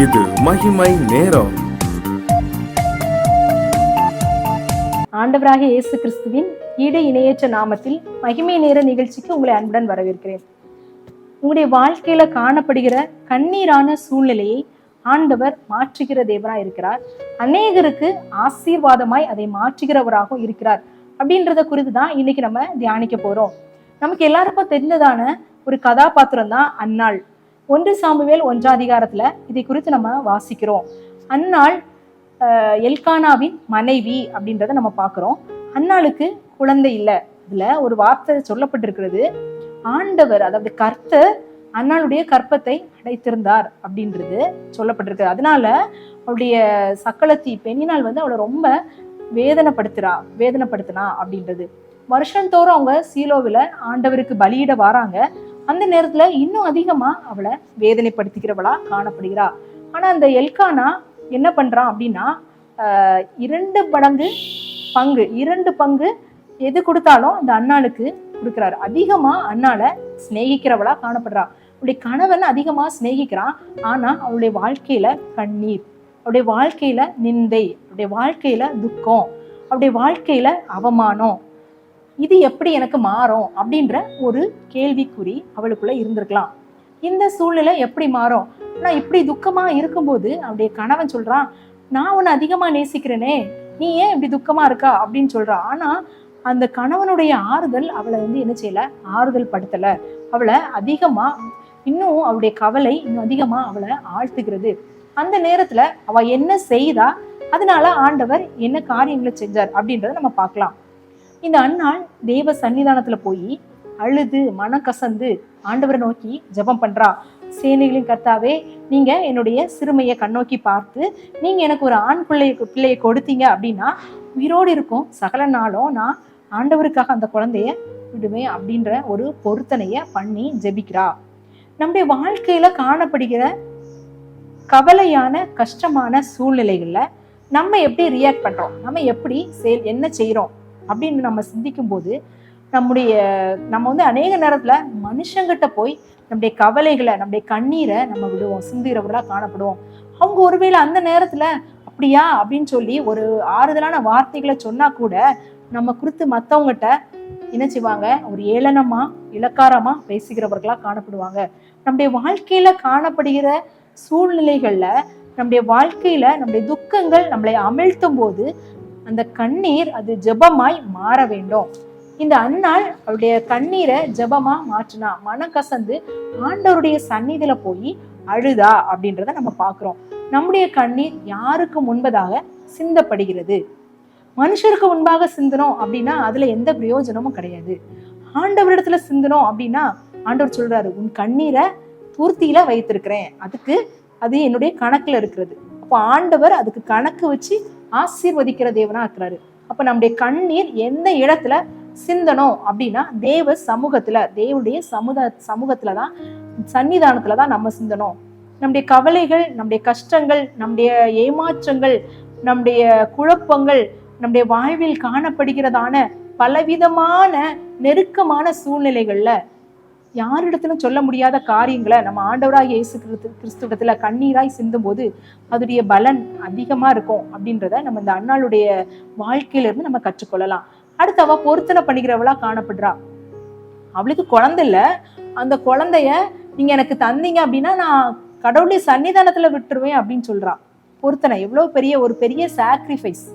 இது மகிமை நேரம். ஆண்டவராகிய இயேசு கிறிஸ்துவின் ஈடு இணையற்ற நாமத்தில் மகிமை நேர நிகழ்ச்சிக்கு உங்களை அன்புடன் வரவேற்கிறேன். உங்களுடைய வாழ்க்கையில காணப்படுகிற கண்ணீரான சூழ்நிலையை ஆண்டவர் மாற்றுகிற தேவராய் இருக்கிறார். அநேகருக்கு ஆசீர்வாதமாய் அதை மாற்றுகிறவராகவும் இருக்கிறார். அப்படின்றத குறித்து தான் இன்னைக்கு நம்ம தியானிக்க போறோம். நமக்கு எல்லாருக்கும் தெரிந்ததான ஒரு கதாபாத்திரம் தான் அன்னாள். 1 சாமுவேல் 1 இதை குறித்து நம்ம வாசிக்கிறோம். அன்னாள் எல்கானாவின் மனைவி அப்படின்றத நம்ம பார்க்கிறோம். அன்னாளுக்கு குழந்தை இல்லை. இதுல ஒரு வார்த்தை சொல்லப்பட்டிருக்கிறது, ஆண்டவர் அதாவது கர்த்தர் அன்னாளுடைய கற்பத்தை அடைத்திருந்தார் அப்படின்றது சொல்லப்பட்டிருக்கு. அதனால அவளுடைய சக்களத்தி பெண்ணினால் அவளை ரொம்ப வேதனைப்படுத்தினா அப்படின்றது. வருஷந்தோறும் அவங்க சீலோவில் ஆண்டவருக்கு பலியிட வராங்க. அந்த நேரத்துல இன்னும் அதிகமா அவளை வேதனைப்படுத்திக்கிறவளா காணப்படுகிறா. ஆனா அந்த எல்கானா என்ன பண்றான் அப்படின்னா 2 பங்கு எது கொடுத்தாலும் அந்த அன்னாளுக்கு கொடுக்குறாரு. அதிகமா அன்னாளை சிநேகிக்கிறவளா காணப்படுறா. அவளுடைய கணவன் அதிகமா சிநேகிக்கிறான். ஆனா அவளுடைய வாழ்க்கையில கண்ணீர், அவருடைய வாழ்க்கையில நிந்தை, அவருடைய வாழ்க்கையில துக்கம், அவருடைய வாழ்க்கையில அவமானம். இது எப்படி எனக்கு மாறும் அப்படின்ற ஒரு கேள்விக்குறி அவளுக்குள்ள இருந்திருக்கலாம். இந்த சூழ்நிலை எப்படி மாறும்? நான் இப்படி துக்கமா இருக்கும்போது அவருடைய கணவன் சொல்றான், நான் உன்னை அதிகமா நேசிக்கிறேனே, நீ ஏன் இப்படி துக்கமா இருக்கா அப்படின்னு சொல்றான். ஆனா அந்த கணவனுடைய ஆறுதல் அவளை என்ன செய்யல, ஆறுதல் படுத்தல. அவளை அதிகமா இன்னும் அவளுடைய கவலை இன்னும் அதிகமா அவளை ஆழ்த்துகிறது. அந்த நேரத்துல அவ என்ன செய்தா, அதனால ஆண்டவர் என்ன காரியங்களை செஞ்சார் அப்படின்றத நம்ம பார்க்கலாம். இந்த அன்னாள் தேவ சன்னிதானத்துல போய் அழுது மனக்கசந்து ஆண்டவரை நோக்கி ஜெபம் பண்றா. சேனைகளின் கர்த்தாவே, நீங்க என்னுடைய சிறுமையை கண்ணோக்கி பார்த்து நீங்க எனக்கு ஒரு ஆண் பிள்ளையை கொடுத்தீங்க அப்படின்னா உயிரோடு இருக்கும் சகல நாளும் நான் ஆண்டவருக்காக அந்த குழந்தைய விடுவேன் அப்படின்ற ஒரு பொருத்தனைய பண்ணி ஜெபிக்கிறா. நம்முடைய வாழ்க்கையில காணப்படுகிற கவலையான கஷ்டமான சூழ்நிலைகள்ல நம்ம எப்படி ரியாக்ட் பண்றோம், நம்ம எப்படி என்ன செய்யறோம் அப்படின்னு நம்ம சிந்திக்கும் போது நம்ம அநேக நேரத்துல மனுஷங்கிட்ட போய் நம்முடைய கவலைகளை, நம்முடைய கண்ணீரை நம்ம விடுவோம், சிந்துகிறவர்களா காணப்படுவோம். அவங்க ஒருவேளை அந்த நேரத்துல அப்படியா அப்படின்னு சொல்லி ஒரு ஆறுதலான வார்த்தைகளை சொன்னா கூட நம்ம குறித்து மற்றவங்ககிட்ட என்ன செய்வாங்க, ஒரு ஏளனமா இலக்காரமா பேசுகிறவர்களா காணப்படுவாங்க. நம்முடைய வாழ்க்கையில காணப்படுகிற சூழ்நிலைகள்ல, நம்முடைய வாழ்க்கையில நம்முடைய துக்கங்கள் நம்மளை அமிழ்த்தும் போது அந்த கண்ணீர் அது ஜெபமாய் மாற வேண்டும். இந்த அன்னாள் அவருடைய கண்ணீரை ஜெபமா மாற்றினா, மனக்கசந்து ஆண்டவருடைய சந்நிதியில போய் அழுதா அப்படின்றத நம்ம பார்க்கிறோம். நம்முடைய கண்ணீர் யாருக்கு முன்பதாக சிந்தப்படுகிறது? மனுஷருக்கு முன்பாக சிந்தனோம் அப்படின்னா அதுல எந்த பிரயோஜனமும் கிடையாது. ஆண்டவரிடத்துல சிந்தனோம் அப்படின்னா ஆண்டவர் சொல்றாரு, உன் கண்ணீரை பூர்த்தியில வைத்திருக்கிறேன், அது என்னுடைய கணக்குல இருக்கிறது. அப்போ ஆண்டவர் அதுக்கு கணக்கு வச்சு ஆசீர்வதிக்கிற தேவனா இருக்கிறாரு. அப்ப நம்முடைய கண்ணீர் எந்த இடத்துல சிந்தனம் அப்படின்னா தேவ சமூகத்துல, தேவனுடைய சமூகத்துலதான், சன்னிதானத்துலதான் நம்ம சிந்தனம். நம்முடைய கவலைகள், நம்முடைய கஷ்டங்கள், நம்முடைய ஏமாற்றங்கள், நம்முடைய குழப்பங்கள், நம்முடைய வாழ்வில் காணப்படுகிறதான பலவிதமான நெருக்கமான சூழ்நிலைகள்ல யாரிடத்திலும் சொல்ல முடியாத காரியங்களை நம்ம ஆண்டவராக இயேசு கிறிஸ்துவத்துல கண்ணீராய் சிந்தும் போது அதோடைய பலன் அதிகமா இருக்கும் அப்படின்றத நம்ம இந்த அன்னாளுடைய வாழ்க்கையில இருந்து நம்ம கற்றுக்கொள்ளலாம். அடுத்து அவ பொருத்தனை பண்ணிக்கிறவளா காணப்படுறா. அவளுக்கு குழந்தை இல்ல. அந்த குழந்தைய நீங்க எனக்கு தந்தீங்க அப்படின்னா நான் கடவுளுடைய சன்னிதானத்துல விட்டுருவேன் அப்படின்னு சொல்றா. பொருத்தனை எவ்வளவு ஒரு பெரிய சாக்ரிஃபைஸ்.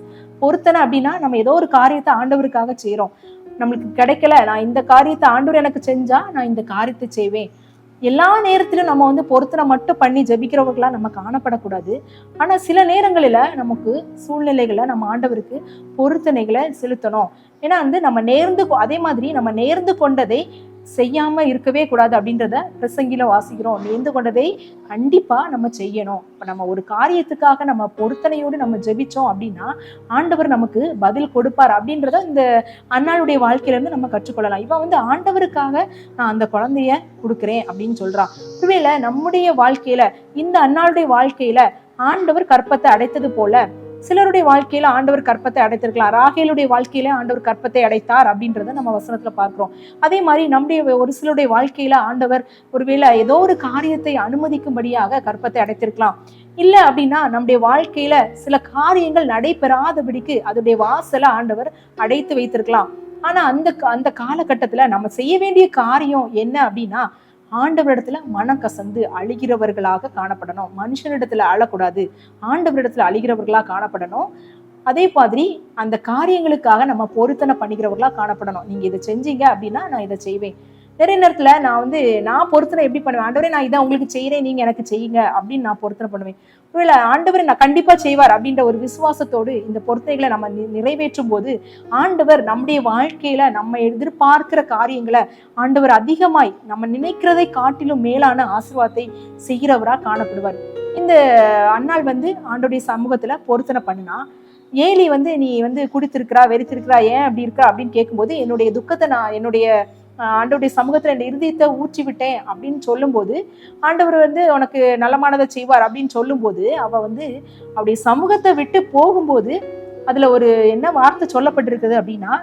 பொருத்தனை அப்படின்னா நம்ம ஏதோ ஒரு காரியத்தை ஆண்டவருக்காக செய்யறோம். நம்மளுக்கு கிடைக்கல, நான் இந்த காரியத்தை ஆண்டவர் எனக்கு செஞ்சா நான் இந்த காரியத்தை செய்வேன். எல்லா நேரத்திலும் நம்ம பொருத்தனை மட்டும் பண்ணி ஜெபிக்கிறவர்களா நம்ம காணப்படக்கூடாது. ஆனா சில நேரங்களில நமக்கு சூழ்நிலைகளை நம்ம ஆண்டவருக்கு பொருத்தனைகளை செலுத்தணும். ஏன்னா நம்ம அதே மாதிரி நம்ம நேர்ந்து கொண்டதை செய்யாம இருக்கவே கூடாது அப்படின்றத பிரசங்கில வாசிக்கிறோம். நேர்ந்து கொண்டதை கண்டிப்பா நம்ம செய்யணும். இப்ப நம்ம ஒரு காரியத்துக்காக நம்ம பொருத்தனையோடு நம்ம ஜெபிச்சோம் அப்படின்னா ஆண்டவர் நமக்கு பதில் கொடுப்பார் அப்படின்றத இந்த அன்னாளுடைய வாழ்க்கையில இருந்து நம்ம கற்றுக்கொள்ளலாம். இவ ஆண்டவருக்காக நான் அந்த குழந்தைய கொடுக்குறேன் அப்படின்னு சொல்றா. ஒருவேளை நம்முடைய வாழ்க்கையில, இந்த அன்னாளுடைய வாழ்க்கையில ஆண்டவர் கற்பத்தை அடைத்தது போல சிலருடைய வாழ்க்கையில ஆண்டவர் கற்பத்தை அடைத்திருக்கலாம். ராகேலுடைய வாழ்க்கையில ஆண்டவர் கற்பத்தை அடைத்தார் அப்படின்றத நம்ம வசனத்துல பார்க்கிறோம். அதே மாதிரி நம்முடைய ஒரு சிலருடைய வாழ்க்கையில ஆண்டவர் ஒருவேளை ஏதோ ஒரு காரியத்தை அனுமதிக்கும்படியாக கற்பத்தை அடைத்திருக்கலாம். இல்ல அப்படின்னா நம்முடைய வாழ்க்கையில சில காரியங்கள் நடைபெறாதபடிக்கு அதோடைய வாசலை ஆண்டவர் அடைத்து வைத்திருக்கலாம். ஆனா அந்த காலகட்டத்துல நம்ம செய்ய வேண்டிய காரியம் என்ன அப்படின்னா, ஆண்டவரிடத்துல மனம் கசந்து அழுகிறவர்களாக காணப்படணும். மனுஷனிடத்துல அழக்கூடாது, ஆண்டவரிடத்துல அழுகிறவர்களா காணப்படணும். அதே மாதிரி அந்த காரியங்களுக்காக நம்ம பொருத்தனை பண்ணிக்கிறவர்களா காணப்படணும். நீங்க இதை செஞ்சீங்க அப்படின்னா நான் இதை செய்வேன். நிறைய நேரத்துல நான் பொருத்தனை எப்படி பண்ணுவேன், ஆண்டவரே நான் இதை உங்களுக்கு செய்யறேன், நீங்க எனக்கு செய்யுங்க அப்படின்னு நான் பொருத்தனை பண்ணுவேன். ஒருவேளை ஆண்டவர் நான் கண்டிப்பா செய்வார் அப்படின்ற ஒரு விசுவாசத்தோடு இந்த பொருத்தனைகளை நம்ம நிறைவேற்றும் போது ஆண்டவர் நம்முடைய வாழ்க்கையில நம்ம எதிர்பார்க்கிற காரியங்களை ஆண்டவர் அதிகமாய் நம்ம நினைக்கிறதை காட்டிலும் மேலான ஆசீர்வாதத்தை செய்கிறவரா காணப்படுவார். இந்த அன்னாள் ஆண்டவருடைய சமூகத்துல பொருத்தனை பண்ணினா, ஏலி நீ குடித்திருக்கிறா, வெறித்திருக்கிறா, ஏன் அப்படி இருக்கா அப்படின்னு கேட்கும்போது, என்னுடைய துக்கத்தை நான் என்னுடைய ஆண்டவருடைய சமூகத்துல என் இருதயத்தை ஊற்றி விட்டேன் அப்படின்னு சொல்லும்போது, ஆண்டவர் உனக்கு நலமானதை செய்வார் அப்படின்னு சொல்லும்போது, அவ அவருடைய சமூகத்தை விட்டு போகும்போது அதுல ஒரு என்ன வார்த்தை சொல்லப்பட்டிருக்குது அப்படின்னா,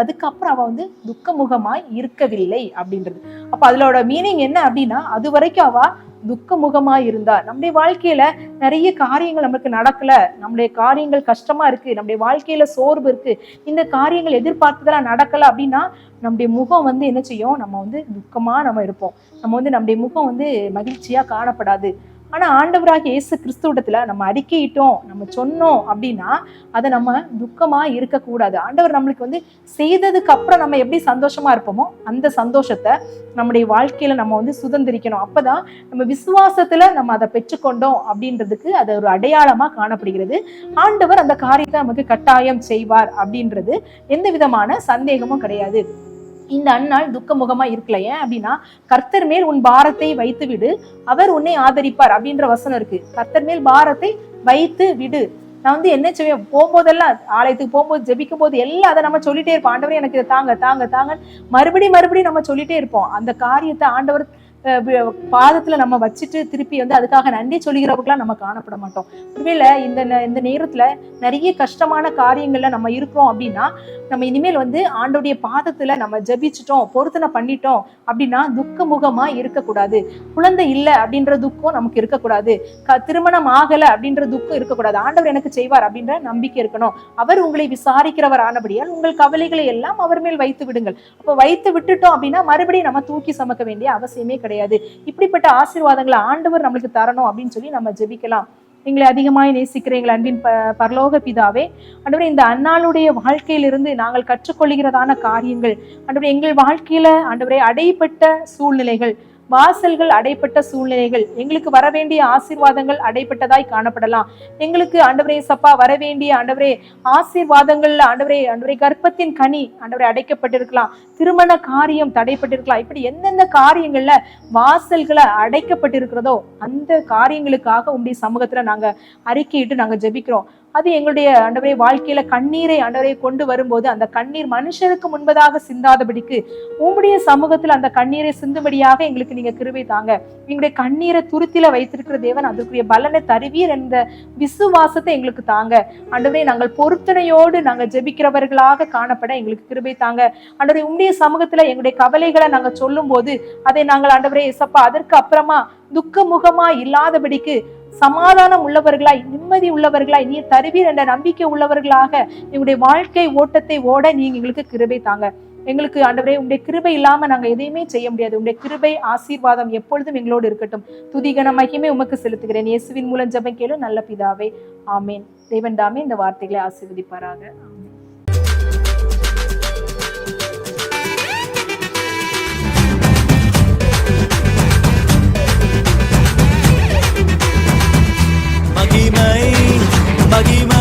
அதுக்கப்புறம் அவ துக்கமுகமாய் இருக்கவில்லை அப்படின்றது. அப்ப அதோட மீனிங் என்ன அப்படின்னா, அது வரைக்கும் அவ துக்கமுகமா இருந்தா. நம்முடைய வாழ்க்கையில நிறைய காரியங்கள் நமக்கு நடக்கல, நம்முடைய காரியங்கள் கஷ்டமா இருக்கு, நம்முடைய வாழ்க்கையில சோர்வு இருக்கு, இந்த காரியங்கள் எதிர்பார்த்ததெல்லாம் நடக்கல அப்படின்னா நம்முடைய முகம் என்ன செய்யும், நம்ம துக்கமா நம்ம இருப்போம். நம்ம நம்முடைய முகம் மகிழ்ச்சியா காணப்படாது. ஆனா ஆண்டவராகிய இயேசு கிறிஸ்துவிடத்துல நம்ம அறிக்கையிட்டோம், நம்ம சொன்னோம் அப்படின்னா அதை நம்ம துக்கமா இருக்கக்கூடாது. ஆண்டவர் நம்மளுக்கு செய்ததுக்கு அப்புறம் நம்ம எப்படி சந்தோஷமா இருப்போமோ அந்த சந்தோஷத்தை நம்முடைய வாழ்க்கையில நம்ம சுதந்திரிக்கணும். அப்பதான் நம்ம விசுவாசத்துல நம்ம அதை பெற்றுக்கொண்டோம் அப்படின்றதுக்கு அது ஒரு அடையாளமா காணப்படுகிறது. ஆண்டவர் அந்த காரியத்தை நமக்கு கட்டாயம் செய்வார் அப்படின்றது எந்த விதமான சந்தேகமும் கிடையாது. இந்த அன்னாள் துக்கமுகமா இருக்கல. ஏன் அப்படின்னா, கர்த்தர் மேல் உன் பாரத்தை வைத்து விடு, அவர் உன்னை ஆதரிப்பார் அப்படின்ற வசனம் இருக்கு. கர்த்தர் மேல் பாரத்தை வைத்து விடு. நான் என்ன செய்வேன், போகும்போதெல்லாம் ஆலயத்துக்கு போகும்போது ஜெபிக்கும் போது எல்லாம் அதை நம்ம சொல்லிட்டே இருப்போம், ஆண்டவரே எனக்கு இதை தாங்க தாங்க தாங்க, மறுபடியும் நம்ம சொல்லிட்டே இருப்போம். அந்த காரியத்தை ஆண்டவர் பாதத்துல நம்ம வச்சுட்டு திருப்பி அதுக்காக நன்றி சொல்கிறவர்களா நம்ம காணப்பட மாட்டோம். ஒருவேளை இந்த நேரத்துல நிறைய கஷ்டமான காரியங்கள்ல நம்ம இருக்கிறோம் அப்படின்னா, நம்ம இனிமேல் ஆண்டோடைய பாதத்துல நம்ம ஜெபிச்சிட்டோம், பொருத்தனை பண்ணிட்டோம் அப்படின்னா துக்கமுகமா இருக்கக்கூடாது. குழந்தை இல்லை அப்படின்ற துக்கம் நமக்கு இருக்கக்கூடாது, திருமணம் ஆகல அப்படின்ற துக்கம் இருக்கக்கூடாது. ஆண்டவர் எனக்கு செய்வார் அப்படின்ற நம்பிக்கை இருக்கணும். அவர் உங்களை விசாரிக்கிறவர் ஆனபடியால் உங்கள் கவலைகளை எல்லாம் அவர் மேல் வைத்து விடுங்கள். அப்ப வைத்து விட்டுட்டோம் அப்படின்னா மறுபடியும் நம்ம தூக்கி சுமக்க வேண்டிய அவசியமே கிடையாது. இப்படிப்பட்ட ஆசீர்வாதங்களை ஆண்டவர் நம்மளுக்கு தரணும் அப்படின்னு சொல்லி நம்ம ஜெபிக்கலாம். எங்களை அதிகமாய் நேசிக்கிற எங்கள் அன்பின் பரலோக பிதாவே, ஆண்டவரே இந்த அன்னாளுடைய வாழ்க்கையிலிருந்து நாங்கள் கற்றுக்கொள்கிறதான காரியங்கள், ஆண்டவரே எங்கள் வாழ்க்கையில ஆண்டவரே அடைப்பட்ட சூழ்நிலைகள், வாசல்கள் அடைப்பட்ட சூழ்நிலைகள், எங்களுக்கு வர வேண்டிய ஆசீர்வாதங்கள் அடைப்பட்டதாய் காணப்படலாம். எங்களுக்கு ஆண்டவரே சப்பா வர வேண்டிய ஆண்டவரே ஆசீர்வாதங்கள்ல ஆண்டவரே கர்ப்பத்தின் கனி ஆண்டவரே அடைக்கப்பட்டிருக்கலாம், திருமண காரியம் தடைப்பட்டிருக்கலாம். இப்படி எந்தெந்த காரியங்கள்ல வாசல்களை அடைக்கப்பட்டிருக்கிறதோ அந்த காரியங்களுக்காக உங்களுடைய சமூகத்துல நாங்க அறிக்கையிட்டு நாங்க ஜெபிக்கிறோம். அது எங்களுடைய ஆண்டவரே வாழ்க்கையில கண்ணீரை ஆண்டவரே கொண்டு வரும்போது அந்த கண்ணீர் மனுஷருக்கு முன்பதாக சிந்தாதபடிக்கு உங்களுடைய சமூகத்துல அந்த கண்ணீரை சிந்தும்படியாக எங்களுக்கு நீங்க கிருபை தாங்க. எங்களுடைய கண்ணீரை துருத்தில வைத்திருக்கிற தேவன் அதற்குரிய பலனை தருவீர் என்ற விசுவாசத்தை எங்களுக்கு தாங்க. ஆண்டவரே நாங்கள் பொருத்தனையோடு நாங்கள் ஜெபிக்கிறவர்களாக காணப்பட எங்களுக்கு கிருபை தாங்க. ஆண்டவரே உங்களுடைய சமூகத்துல எங்களுடைய கவலைகளை நாங்க சொல்லும் போது அதை நாங்கள் ஆண்டவரே இயேசப்பா அதற்கு அப்புறமா துக்கமுகமா இல்லாதபடிக்கு சமாதானம் உள்ளவர்களாய், நிம்மதி உள்ளவர்களாய், நீ தருவீர் என்ற நம்பிக்கை உள்ளவர்களாக எங்களுடைய வாழ்க்கை ஓட்டத்தை ஓட நீங்க எங்களுக்கு கிருபை தாங்க. எங்களுக்கு ஆண்டவரே உங்களுடைய கிருபை இல்லாம நாங்க எதையுமே செய்ய முடியாது. உங்களுடைய கிருபை ஆசீர்வாதம் எப்பொழுதும் எங்களோடு இருக்கட்டும். துதிகன மகிமை உமக்கு செலுத்துகிறேன். இயேசுவின் மூலம் ஜெபம் கேளு நல்ல பிதாவே, ஆமேன். தேவன் தாமே இந்த வார்த்தைகளை ஆசீர்வதிப்பாராக. ஆமேன். மகிமை